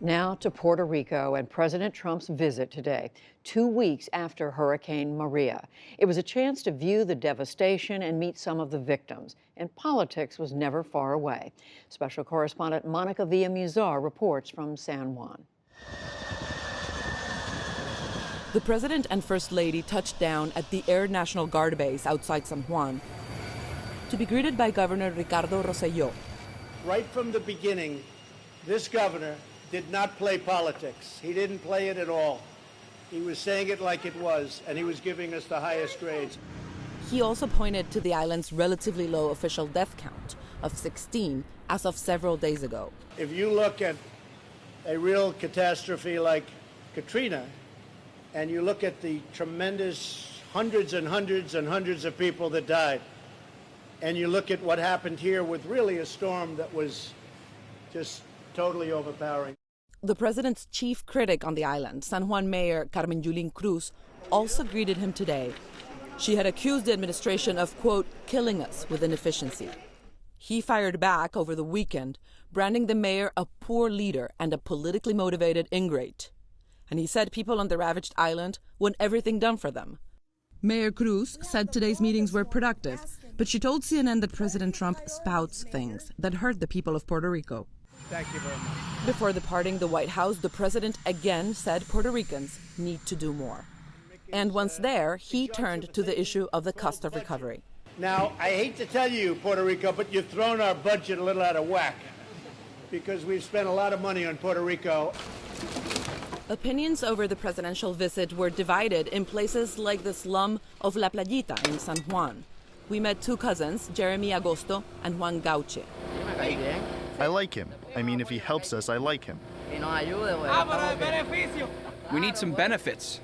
Now to Puerto Rico and President Trump's visit today, 2 weeks after Hurricane Maria. It was a chance to view the devastation and meet some of the victims. And politics was never far away. Special correspondent Monica Villamizar reports from San Juan. The President and First Lady touched down at the Air National Guard base outside San Juan to be greeted by Governor Ricardo Rosselló. Right from the beginning, this governor did not play politics. He didn't play it at all. He was saying it like it was, and he was giving us the highest grades. He also pointed to the island's relatively low official death count of 16 as of several days ago. If you look at a real catastrophe like Katrina, and you look at the tremendous hundreds and hundreds and hundreds of people that died, and you look at what happened here with really a storm that was just totally overpowering. The president's chief critic on the island, San Juan Mayor Carmen Yulín Cruz, also greeted him today. She had accused the administration of, quote, killing us with inefficiency. He fired back over the weekend, branding the mayor a poor leader and a politically motivated ingrate. And he said people on the ravaged island want everything done for them. Mayor Cruz said today's meetings were productive, but she told CNN that President Trump spouts things that hurt the people of Puerto Rico. Thank you very much. Before departing the White House, the president again said Puerto Ricans need to do more. And once there, he turned to the issue of the cost of recovery. Now, I hate to tell you, Puerto Rico, but you've thrown our budget a little out of whack because we've spent a lot of money on Puerto Rico. Opinions over the presidential visit were divided in places like the slum of La Playita in San Juan. We met two cousins, Jeremy Agosto and Juan Gauche. I like him. I mean, if he helps us, I like him. We need some benefits.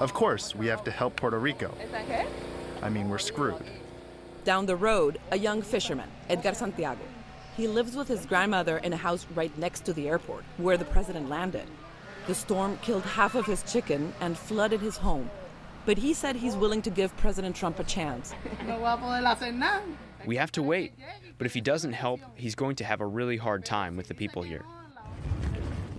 Of course, we have to help Puerto Rico. I mean, we're screwed. Down the road, a young fisherman, Edgar Santiago. He lives with his grandmother in a house right next to the airport, where the president landed. The storm killed half of his chicken and flooded his home. But he said he's willing to give President Trump a chance. We have to wait. But if he doesn't help, he's going to have a really hard time with the people here.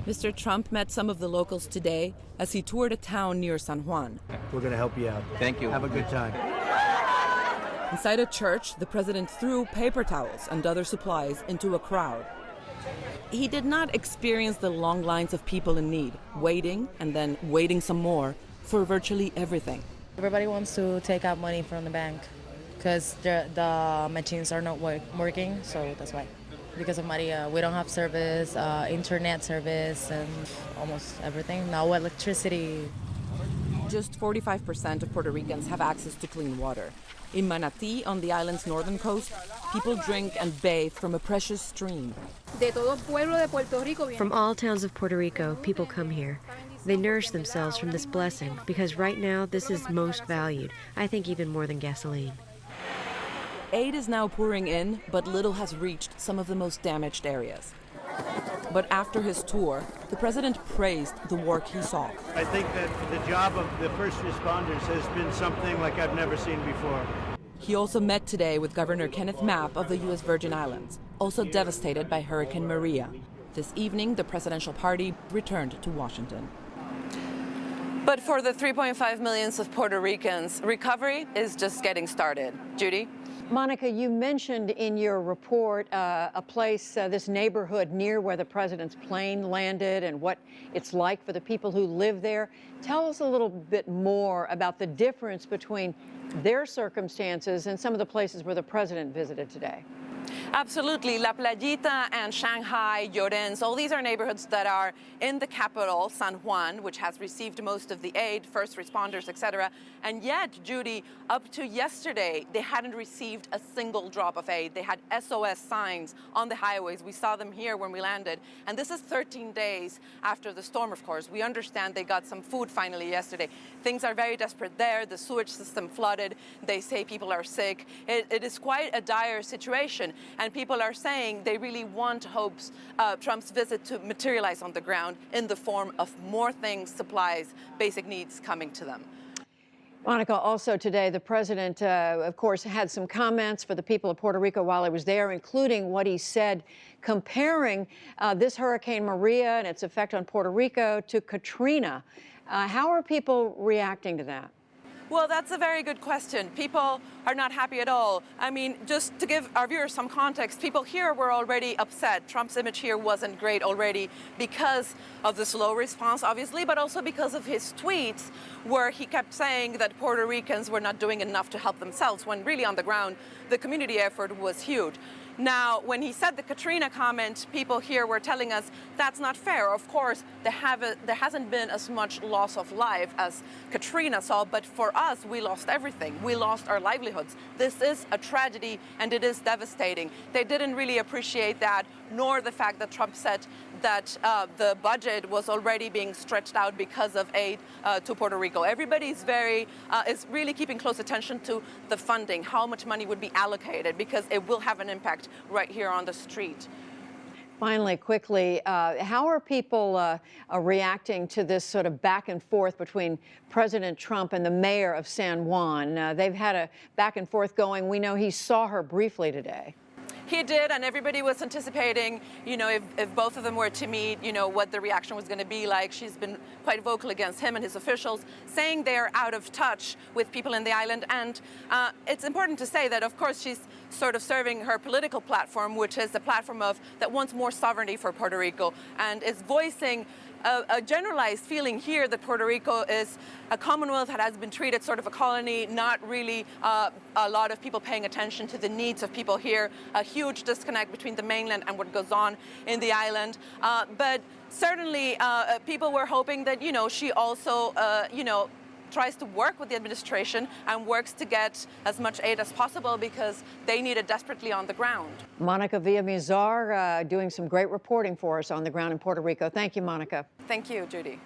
Mr. Trump met some of the locals today as he toured a town near San Juan. We're going to help you out. Thank you. Have a good time. Inside a church, the president threw paper towels and other supplies into a crowd. He did not experience the long lines of people in need, waiting and then waiting some more for virtually everything. Everybody wants to take out money from the bank because the machines are not working, so that's why. Because of Maria, we don't have service, internet service, and almost everything. No electricity. Just 45% of Puerto Ricans have access to clean water. In Manatí, on the island's northern coast, people drink and bathe from a precious stream. From all towns of Puerto Rico, people come here. They nourish themselves from this blessing because right now this is most valued, I think even more than gasoline. Aid is now pouring in, but little has reached some of the most damaged areas. But after his tour, the president praised the work he saw. I think that the job of the first responders has been something like I've never seen before. He also met today with Governor Kenneth Mapp of the U.S. Virgin Islands, also devastated by Hurricane Maria. This evening, the presidential party returned to Washington. But for the 3.5 million of Puerto Ricans, recovery is just getting started. Judy? Monica, you mentioned in your report a place, this neighborhood near where the president's plane landed and what it's like for the people who live there. Tell us a little bit more about the difference between their circumstances and some of the places where the president visited today. Absolutely. La Playita and Shanghai, Llorens, all these are neighborhoods that are in the capital, San Juan, which has received most of the aid, first responders, etc. And yet, Judy, up to yesterday, they hadn't received a single drop of aid. They had SOS signs on the highways. We saw them here when we landed. And this is 13 days after the storm, of course. We understand they got some food finally yesterday. Things are very desperate there. The sewage system flooded. They say people are sick. It is quite a dire situation. And people are saying they really want Trump's visit to materialize on the ground in the form of more things, supplies, basic needs coming to them. Monica, also today, the president, of course, had some comments for the people of Puerto Rico while he was there, including what he said comparing this Hurricane Maria and its effect on Puerto Rico to Katrina. How are people reacting to that? Well, that's a very good question. People are not happy at all. I mean, just to give our viewers some context, people here were already upset. Trump's image here wasn't great already because of the slow response, obviously, but also because of his tweets where he kept saying that Puerto Ricans were not doing enough to help themselves, when really on the ground, the community effort was huge. Now, when he said the Katrina comment, people here were telling us that's not fair. Of course, there hasn't been as much loss of life as Katrina saw, but for us, we lost everything. We lost our livelihoods. This is a tragedy, and it is devastating. They didn't really appreciate that, nor the fact that Trump said that the budget was already being stretched out because of aid to Puerto Rico. Everybody is really keeping close attention to the funding, how much money would be allocated, because it will have an impact right here on the street. Finally, quickly, how are people reacting to this sort of back and forth between President Trump and the mayor of San Juan? They've had a back and forth going. We know he saw her briefly today. He did, and everybody was anticipating, you know, if both of them were to meet, you know, what the reaction was going to be like. She's been quite vocal against him and his officials, saying they're out of touch with people in the island. And it's important to say that, of course, she's sort of serving her political platform, which is the platform that wants more sovereignty for Puerto Rico, and is voicing a generalized feeling here that Puerto Rico is a commonwealth that has been treated sort of a colony, not really a lot of people paying attention to the needs of people here, a huge disconnect between the mainland and what goes on in the island. But certainly people were hoping that, you know, she also, you know, tries to work with the administration and works to get as much aid as possible because they need it desperately on the ground. Monica Villamizar doing some great reporting for us on the ground in Puerto Rico. Thank you, Monica. Thank you, Judy.